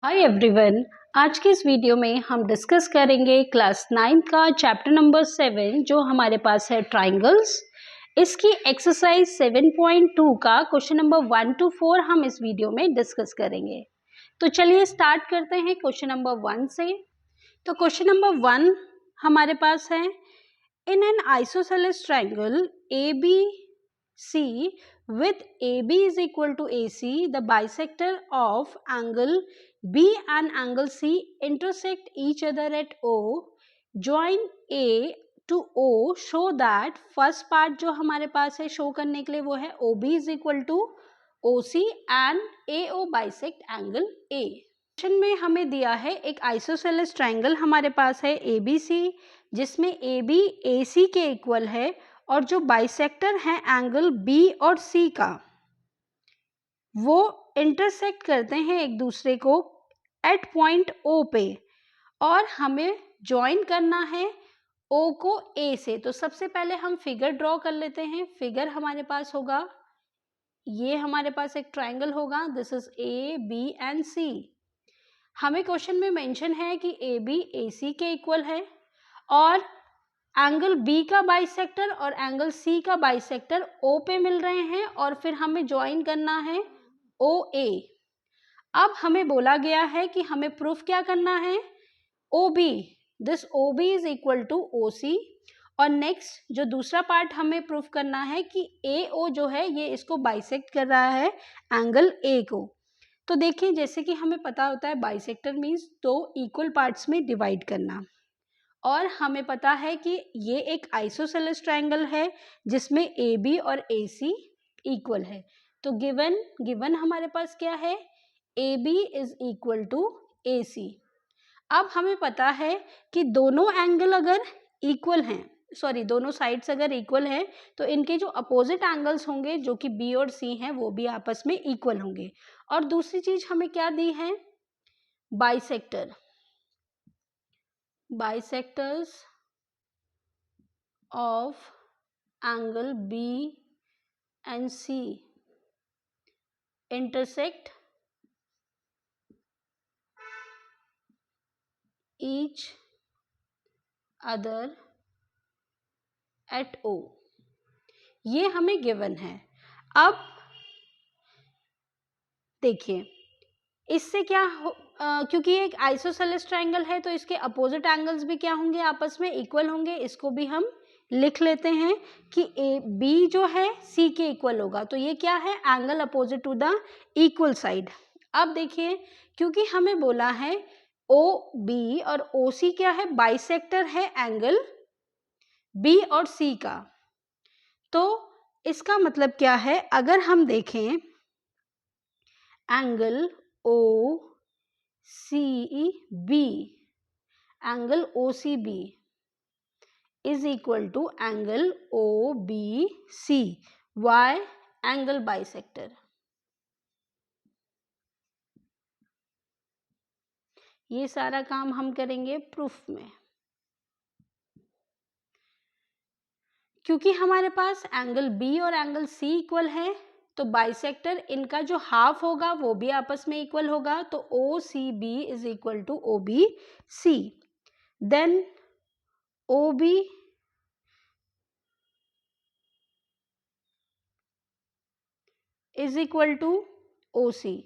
Hi everyone, आज के इस वीडियो में हम डिस्कस करेंगे क्लास 9 का चैप्टर नंबर 7 जो हमारे पास है ट्राइंगल्स। इसकी एक्सरसाइज 7.2 का क्वेश्चन नंबर 1 to 4 हम इस वीडियो में डिस्कस करेंगे। तो चलिए स्टार्ट करते हैं क्वेश्चन नंबर 1 से। तो क्वेश्चन नंबर 1 हमारे पास है, in an isosceles triangle ABC with AB is equal to AC, the bisector of angle B and angle C intersect each other at O. Join A to O. Show that first part जो हमारे पास है show करने के लिए वो है OB is equal to OC and AO bisect angle A. Question में हमें दिया है एक आइसोसेलेस ट्राइंगल हमारे पास है ABC जिसमें AB AC के इक्वल है और जो बाइसेक्टर है एंगल B और C का वो इंटरसेक्ट करते हैं एक दूसरे को एट पॉइंट O पे और हमें ज्वाइन करना है O को A से। तो सबसे पहले हम फिगर ड्रॉ कर लेते हैं। फिगर हमारे पास होगा, ये हमारे पास एक ट्राइंगल होगा, this is A, B and C। हमें क्वेश्चन में मेंशन है कि AB AC के इक्वल है और एंगल B का बाइसेक्टर और एंगल C का बाइसेक्टर O पे मिल रहे हैं और फिर हमें ज्वाइन करना है OA। अब हमें बोला गया है कि हमें प्रूफ क्या करना है, OB, this OB is equal to OC। और नेक्स्ट जो दूसरा पार्ट हमें प्रूफ करना है कि AO जो है ये इसको बाइसेक्ट कर रहा है एंगल A को। तो देखिए जैसे कि हमें पता होता है बाइसेक्टर मीन्स दो इक्वल पार्ट्स में डिवाइड करना, और हमें पता है कि ये एक आइसोसेलेस ट्राइंगल है जिसमें AB और AC इक्वल है। तो गिवन हमारे पास क्या है, AB is equal to AC। अब हमें पता है कि दोनों एंगल अगर इक्वल हैं, दोनों साइड्स अगर इक्वल हैं तो इनके जो अपोजिट एंगल्स होंगे जो कि B और C हैं वो भी आपस में इक्वल होंगे। और दूसरी चीज हमें क्या दी है, bisectors of angle B and C intersect each other at O। ये हमें गिवन है। अब देखिए इससे क्या हो, क्योंकि ये एक आइसोसेलेस ट्राइंगल है तो इसके अपोजिट एंगल्स भी क्या होंगे, आपस में इक्वल होंगे। इसको भी हम लिख लेते हैं कि B जो है C के इक्वल होगा। तो ये क्या है, angle opposite to the equal side. अब देखिए क्योंकि हमें बोला है OB और OC क्या है, बाइसेक्टर है एंगल B और C का। तो इसका मतलब क्या है, अगर हम देखें angle OCB, angle OCB is equal to angle OBC, why angle bisector. ये सारा काम हम करेंगे प्रूफ में। क्योंकि हमारे पास एंगल B और एंगल C इक्वल है तो बाइसेक्टर इनका जो हाफ होगा वो भी आपस में इक्वल होगा। तो OCB is equal to OBC। Then OB is equal to OC।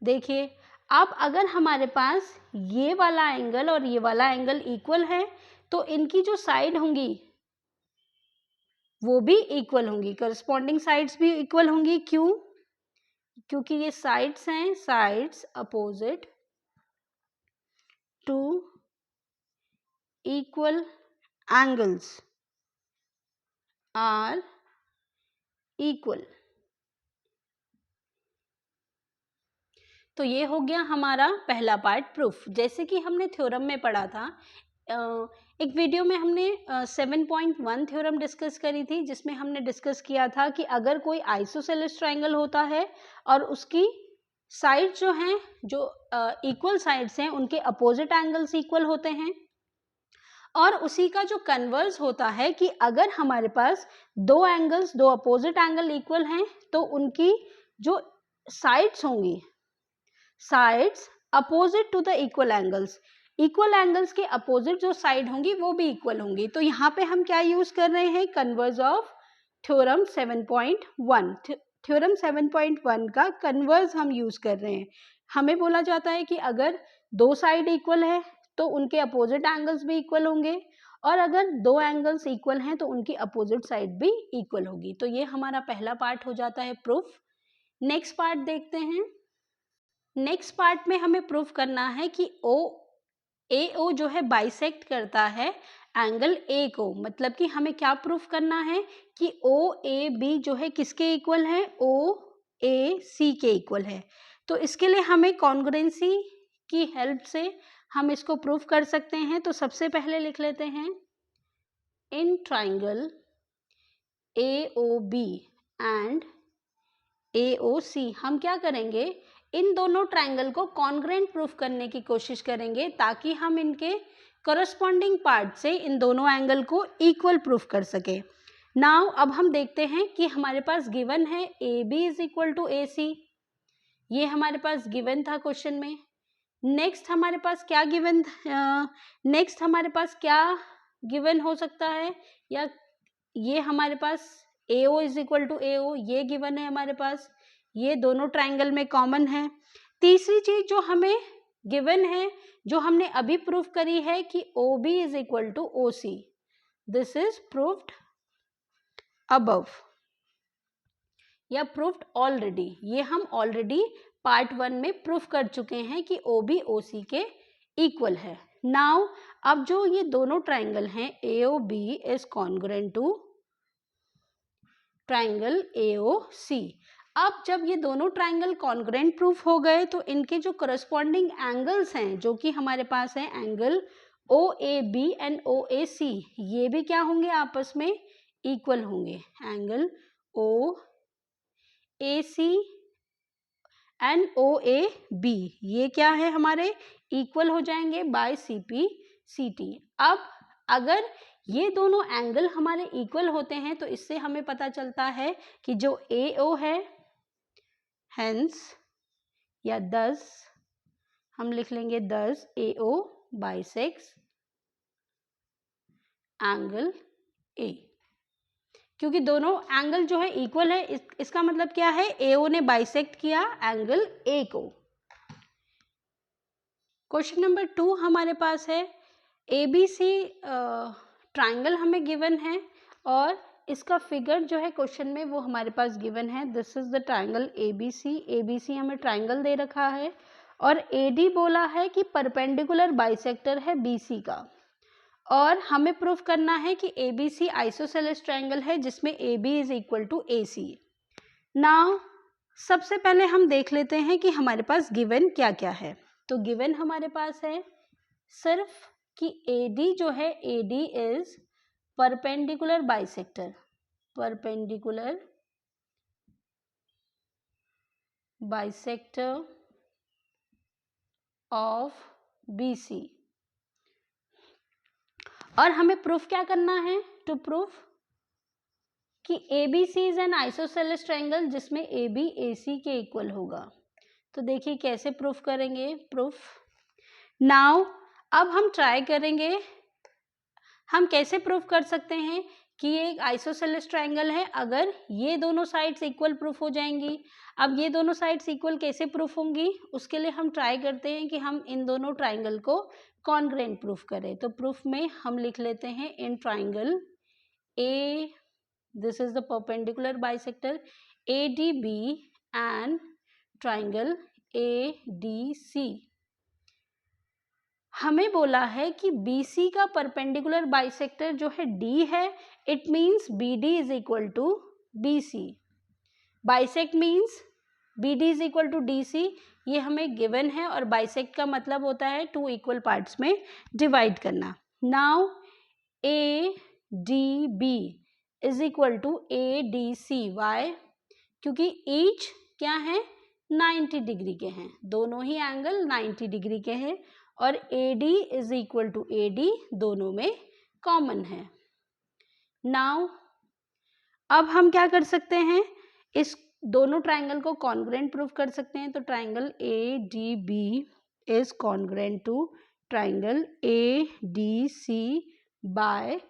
देखिए अब अगर हमारे पास ये वाला एंगल और ये वाला एंगल इक्वल है तो इनकी जो साइड होंगी वो भी इक्वल होंगी, करस्पॉन्डिंग साइड्स भी इक्वल होंगी। क्यों, क्योंकि ये साइड्स हैं, sides opposite to equal angles are equal. तो ये हो गया हमारा पहला पार्ट प्रूफ। जैसे कि हमने थ्योरम में पढ़ा था, एक वीडियो में हमने 7.1 थ्योरम डिस्कस करी थी जिसमें हमने डिस्कस किया था कि अगर कोई आइसोसेलेस ट्राइंगल होता है और उसकी साइड जो हैं, जो इक्वल साइड्स हैं, उनके अपोजिट एंगल्स इक्वल होते हैं। और उसी का जो कन्वर्स होता है कि अगर हमारे पास दो एंगल्स, दो अपोजिट एंगल इक्वल हैं तो उनकी जो साइड्स होंगी, sides opposite to the equal angles, equal angles के अपोजिट जो साइड होंगी वो भी इक्वल होंगी। तो यहाँ पे हम क्या यूज कर रहे हैं, कन्वर्स ऑफ थ्योरम 7.1। थ्योरम 7.1 का कन्वर्स हम यूज कर रहे हैं। हमें बोला जाता है कि अगर दो साइड इक्वल है तो उनके अपोजिट एंगल्स भी इक्वल होंगे, और अगर दो एंगल्स इक्वल हैं तो उनकी अपोजिट साइड भी इक्वल होगी। तो ये हमारा पहला पार्ट हो जाता है प्रूफ। नेक्स्ट पार्ट देखते हैं। नेक्स्ट पार्ट में हमें प्रूफ करना है कि AO जो है बाइसेक्ट करता है एंगल A को। मतलब कि हमें क्या प्रूफ करना है कि OAB जो है किसके इक्वल है, OAC के इक्वल है। तो इसके लिए हमें कॉन्ग्रुएंसी की हेल्प से हम इसको प्रूफ कर सकते हैं। तो सबसे पहले लिख लेते हैं, in triangle AOB and AOC हम क्या करेंगे, इन दोनों ट्राइंगल को कॉन्ग्रुएंट प्रूफ करने की कोशिश करेंगे ताकि हम इनके करस्पॉन्डिंग पार्ट से इन दोनों एंगल को इक्वल प्रूफ कर सके। नाउ अब हम देखते हैं कि हमारे पास गिवन है AB is equal to AC, ये हमारे पास गिवन था क्वेश्चन में। नेक्स्ट हमारे पास क्या गिवन हो सकता है, या ये हमारे पास AO is equal to AO ये गिवन है हमारे पास, ये दोनों ट्राइंगल में कॉमन है। तीसरी चीज जो हमें गिवन है, जो हमने अभी प्रूफ करी है कि OB is equal to OC, this is proved above या प्रूफ्ड ऑलरेडी। ये हम ऑलरेडी पार्ट 1 में प्रूफ कर चुके हैं कि OB OC के इक्वल है। नाउ अब जो ये दोनों ट्राइंगल हैं AOB is congruent to triangle AOC। अब जब ये दोनों ट्राइंगल कॉन्ग्रुएंट प्रूफ हो गए तो इनके जो करस्पॉन्डिंग एंगल्स हैं जो कि हमारे पास है एंगल OAB एंड OAC, ये भी क्या होंगे, आपस में इक्वल होंगे। एंगल OAC एंड OAB ये क्या है, हमारे इक्वल हो जाएंगे बाय CP/CT। अब अगर ये दोनों एंगल हमारे इक्वल होते हैं तो इससे हमें पता चलता है कि जो AO है, हेंस या 10 हम लिख लेंगे 10 AO बाइसेक्स एंगल A, क्योंकि दोनों एंगल जो है इक्वल है। इसका मतलब क्या है, AO ने बाइसेक्ट किया एंगल A को। क्वेश्चन नंबर 2 हमारे पास है, ABC ट्राइंगल हमें गिवन है और इसका फिगर जो है क्वेश्चन में वो हमारे पास गिवन है। This is the triangle ABC हमें ट्राइंगल दे रखा है और AD बोला है कि परपेंडिकुलर बाइसेक्टर है BC का, और हमें प्रूफ करना है कि ABC आइसोसेलेस ट्राइंगल है जिसमें AB is equal to AC। Now सबसे पहले हम देख लेते हैं कि हमारे पास गिवन क्या क्या है। तो गिवन हमारे पास है सिर्फ कि AD जो है, AD is perpendicular bisector, perpendicular bisector of BC। और हमें प्रूफ क्या करना है, टू प्रूफ कि ABC is an isosceles triangle जिसमें AB AC के इक्वल होगा। तो देखिए कैसे प्रूफ करेंगे, प्रूफ। नाउ अब हम ट्राई करेंगे, हम कैसे प्रूफ कर सकते हैं कि ये एक आइसोसेलेस ट्राइंगल है अगर ये दोनों साइड्स इक्वल प्रूफ हो जाएंगी। अब ये दोनों साइड्स इक्वल कैसे प्रूफ होंगी, उसके लिए हम ट्राई करते हैं कि हम इन दोनों ट्राइंगल को कॉन्ग्रुएंट प्रूफ करें। तो प्रूफ में हम लिख लेते हैं, in triangle A, this is the perpendicular bisector ADB and triangle ADC। हमें बोला है कि BC का परपेंडिकुलर बाइसेक्टर जो है D है, it means BD is equal to BC। Bisect means BD is equal to DC, ये हमें गिवन है और बाइसेक्ट का मतलब होता है टू इक्वल पार्ट्स में डिवाइड करना। Now ADB is equal to ADC। Why, क्योंकि ईच क्या है, 90 डिग्री के हैं, दोनों ही एंगल 90 डिग्री के हैं और AD is equal to AD दोनों में कॉमन है। नाउ अब हम क्या कर सकते हैं, इस दोनों ट्राइंगल को कॉन्ग्रुएंट प्रूफ कर सकते हैं। तो triangle ADB is congruent to triangle ADC by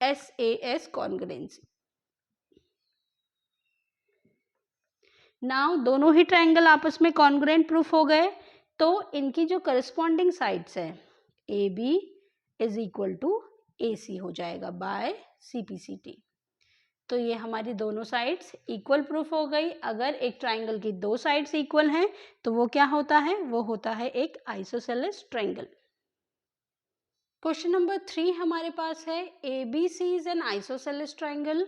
SAS congruency. Now दोनों ही ट्राइंगल आपस में कॉन्ग्रुएंट प्रूफ हो गए, तो इनकी जो करस्पॉन्डिंग साइड्स है A B is equal to A C हो जाएगा बाय CPCT। तो ये हमारी दोनों साइड्स इक्वल प्रूफ हो गई। अगर एक ट्राइंगल की दो साइड्स इक्वल हैं तो वो क्या होता है, वो होता है एक आइसोसेलेस ट्राइंगल। क्वेश्चन नंबर 3 हमारे पास है ABC is an isosceles triangle.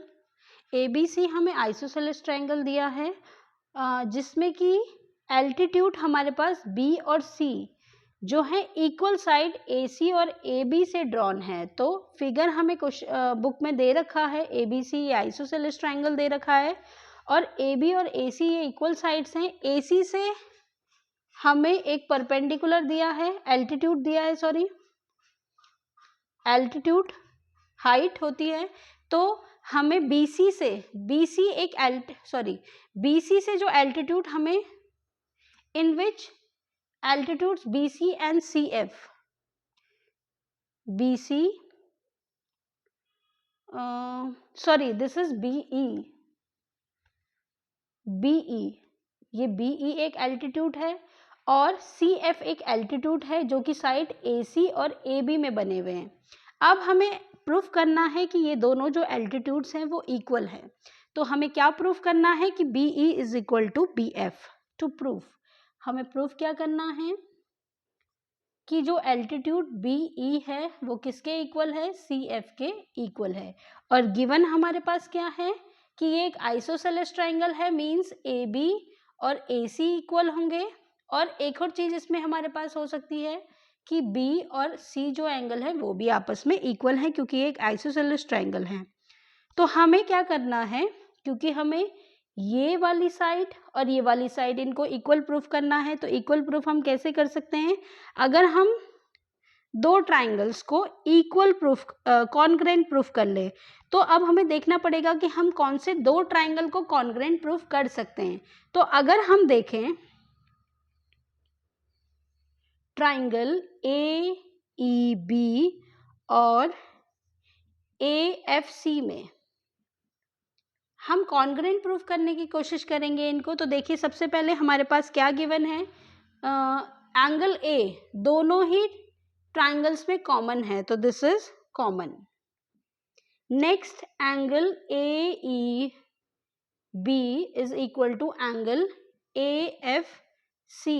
ABC हमें आइसोसेलेस ट्राइंगल दिया है जिसमें कि एल्टीट्यूड हमारे पास B और C जो है इक्वल साइड AC और AB से ड्रॉन है। तो फिगर हमें बुक में दे रखा है, ABC ये आइसोसेलेस ट्राइंगल दे रखा है और AB और AC ये इक्वल साइड्स हैं। AC से हमें एक परपेंडिकुलर दिया है, एल्टीट्यूड दिया है, सॉरी एल्टीट्यूड हाइट होती है। तो हमें BC से BC से जो एल्टीट्यूड हमें इन विच altitudes BC and CF, BC this is BE, ये BE एक एल्टीट्यूड है और CF एक एल्टीट्यूड है जो कि साइड AC और AB में बने हुए हैं। अब हमें प्रूफ करना है कि ये दोनों जो एल्टीट्यूड्स हैं वो इक्वल है। तो हमें क्या प्रूफ करना है कि BE is equal to BF। To proof हमें प्रूफ क्या करना है कि जो एल्टीट्यूड BE है वो किसके इक्वल है, CF के इक्वल है। और गिवन हमारे पास क्या है कि ये एक आइसोसेलेस ट्राइंगल है, मींस AB और AC इक्वल होंगे। और एक और चीज इसमें हमारे पास हो सकती है कि B और C जो एंगल है वो भी आपस में इक्वल है क्योंकि ये एक आइसोसेलेस ट्राइंगल है। तो हमें क्या करना है, क्योंकि हमें ये वाली साइड और ये वाली साइड इनको इक्वल प्रूफ करना है, तो इक्वल प्रूफ हम कैसे कर सकते हैं, अगर हम दो ट्राइंगल्स को इक्वल प्रूफ कॉन्ग्रुएंट प्रूफ कर ले। तो अब हमें देखना पड़ेगा कि हम कौन से दो ट्राइंगल को कॉन्ग्रुएंट प्रूफ कर सकते हैं। तो अगर हम देखें ट्राइंगल AEB और AFC में हम कॉन्ग्रुएंट प्रूफ करने की कोशिश करेंगे इनको। तो देखिए सबसे पहले हमारे पास क्या गिवन है, एंगल A दोनों ही ट्राइंगल्स में कॉमन है, तो this is common. Next angle AEB is equal to angle AFC।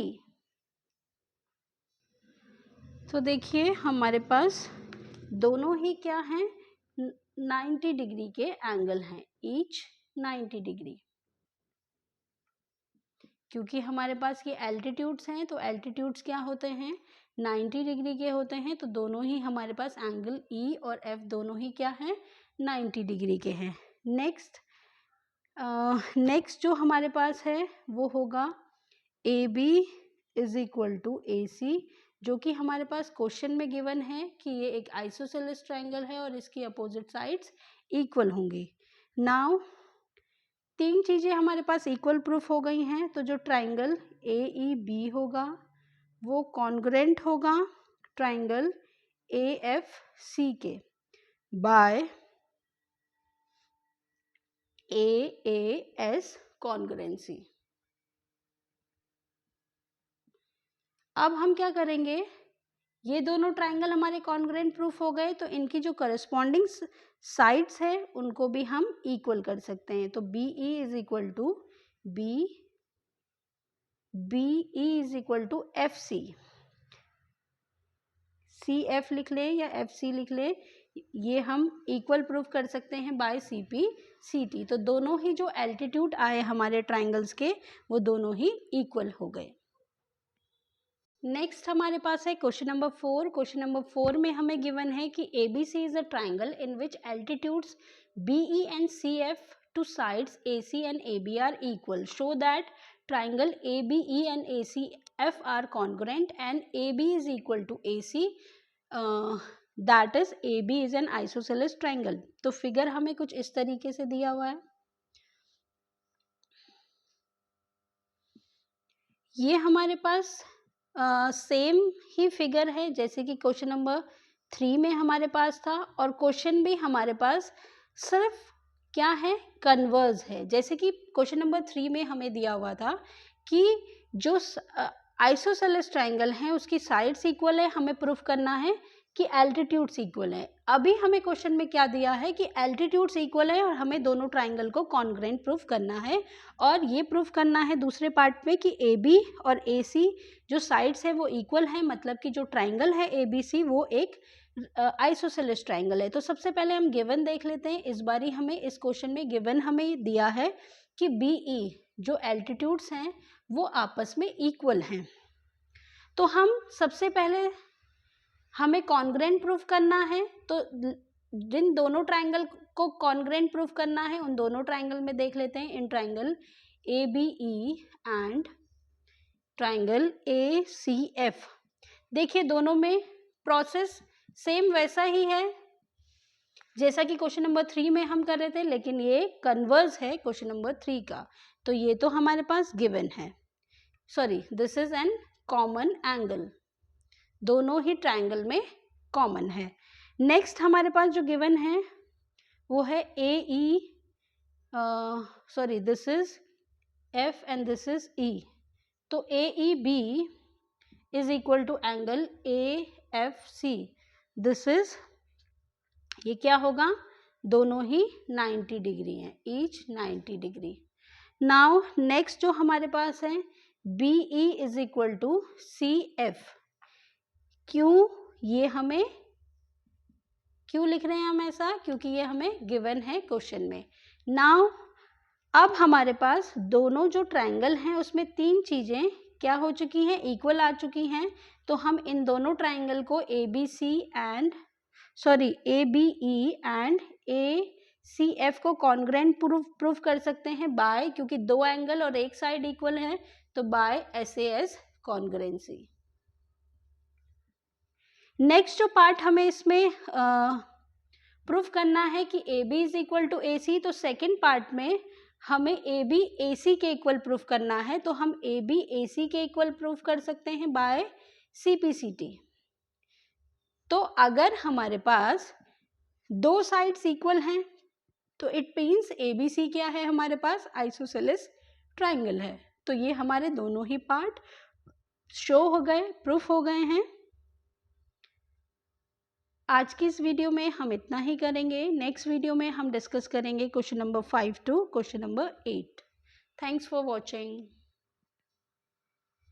तो देखिए हमारे पास दोनों ही क्या हैं, 90 डिग्री के एंगल हैं, ईच 90 डिग्री। क्योंकि हमारे पास ये एल्टीट्यूड्स हैं तो एल्टीट्यूड्स क्या होते हैं, 90 डिग्री के होते हैं। तो दोनों ही हमारे पास एंगल E और F दोनों ही क्या हैं, 90 डिग्री के हैं। नेक्स्ट जो हमारे पास है वो होगा AB is equal to AC, जो कि हमारे पास क्वेश्चन में गिवन है कि ये एक आइसोसेलेस ट्राइंगल है और इसकी अपोजिट साइड्स इक्वल होंगी। नाउ तीन चीज़ें हमारे पास इक्वल प्रूफ हो गई हैं। तो जो ट्राइंगल AEB होगा वो कॉन्ग्रुएंट होगा ट्राइंगल AFC के बाय AAS कॉन्ग्रुएंसी। अब हम क्या करेंगे, ये दोनों ट्राइंगल हमारे कॉन्ग्रुएंट प्रूफ हो गए तो इनकी जो करस्पॉन्डिंग साइड्स है उनको भी हम इक्वल कर सकते हैं। तो BE is equal to BE is equal to FC, CF लिख लें या FC लिख लें, ये हम इक्वल प्रूफ कर सकते हैं बाय CPCT। तो दोनों ही जो एल्टीट्यूड आए हमारे ट्राइंगल्स के वो दोनों ही इक्वल हो गए। नेक्स्ट हमारे पास है क्वेश्चन नंबर 4। क्वेश्चन नंबर 4 में हमें गिवन है कि ABC is a triangle in which altitudes BE and CF to sides AC and AB are equal. Show that triangle ABE and ACF are congruent and AB is equal to AC, that is AB is an isosceles triangle. तो figure हमें कुछ इस तरीके से दिया हुआ है। ये हमारे पास सेम ही फिगर है जैसे कि क्वेश्चन नंबर 3 में हमारे पास था, और क्वेश्चन भी हमारे पास सिर्फ क्या है, कन्वर्स है। जैसे कि क्वेश्चन नंबर 3 में हमें दिया हुआ था कि जो आइसोसेलेस ट्रायंगल है उसकी साइड्स इक्वल है, हमें प्रूफ करना है कि एल्टीट्यूड्स इक्वल है। अभी हमें क्वेश्चन में क्या दिया है कि एल्टीट्यूड्स इक्वल है और हमें दोनों ट्रायंगल को कॉन्ग्रुएंट प्रूफ करना है, और ये प्रूफ करना है दूसरे पार्ट में कि ए बी और ए सी जो साइड्स है वो इक्वल है, मतलब कि जो ट्रायंगल है ए बी सी वो एक आइसोसेलेस ट्रायंगल है। तो सबसे पहले हम गिवन देख लेते हैं। इस बारी हमें इस क्वेश्चन में गिवन हमें दिया है कि बी ई जो एल्टीट्यूड्स हैं वो आपस में इक्वल हैं। तो हम सबसे पहले हमें कॉन्ग्रुएंट प्रूफ करना है, तो जिन दोनों ट्रायंगल को कॉन्ग्रुएंट प्रूफ करना है उन दोनों ट्रायंगल में देख लेते हैं। इन triangle A B E and triangle A C F, देखिए दोनों में प्रोसेस सेम वैसा ही है जैसा कि क्वेश्चन नंबर 3 में हम कर रहे थे, लेकिन ये कन्वर्स है क्वेश्चन नंबर 3 का। तो ये तो हमारे पास गिवन है, sorry this is an common angle, दोनों ही ट्रायंगल में कॉमन है। नेक्स्ट हमारे पास जो गिवन है वो है A E, sorry this is F and this is E. तो A E B is equal to angle A F C, this is, ये क्या होगा, दोनों ही 90 डिग्री हैं, ईच 90 डिग्री। नाउ नेक्स्ट जो हमारे पास है B E is equal to C F. क्यों ये हमें क्यों लिख रहे हैं हम ऐसा, क्योंकि ये हमें गिवन है क्वेश्चन में। नाउ अब हमारे पास दोनों जो ट्रायंगल हैं उसमें तीन चीजें क्या हो चुकी हैं, इक्वल आ चुकी हैं। तो हम इन दोनों ट्रायंगल को A B C and A B E and A C F को कॉन्ग्रुएंट प्रूफ कर सकते हैं बाय, क्योंकि दो एंगल और एक साइड इक्वल है, तो बाय SAS कॉन्ग्रुएंसी। नेक्स्ट जो पार्ट हमें इसमें प्रूफ करना है कि A B is equal to A C, तो सेकेंड पार्ट में हमें ए बी ए सी के इक्वल प्रूफ करना है। तो हम ए बी ए सी के इक्वल प्रूफ कर सकते हैं बाय CPCT। तो अगर हमारे पास दो साइड्स इक्वल हैं तो इट मीन्स ABC क्या है, हमारे पास आइसोसेलेस ट्रायंगल है। तो ये हमारे दोनों ही पार्ट शो हो गए, प्रूफ हो गए हैं। आज की इस वीडियो में हम इतना ही करेंगे। नेक्स्ट वीडियो में हम डिस्कस करेंगे question number 5 to question number 8। Thanks for watching.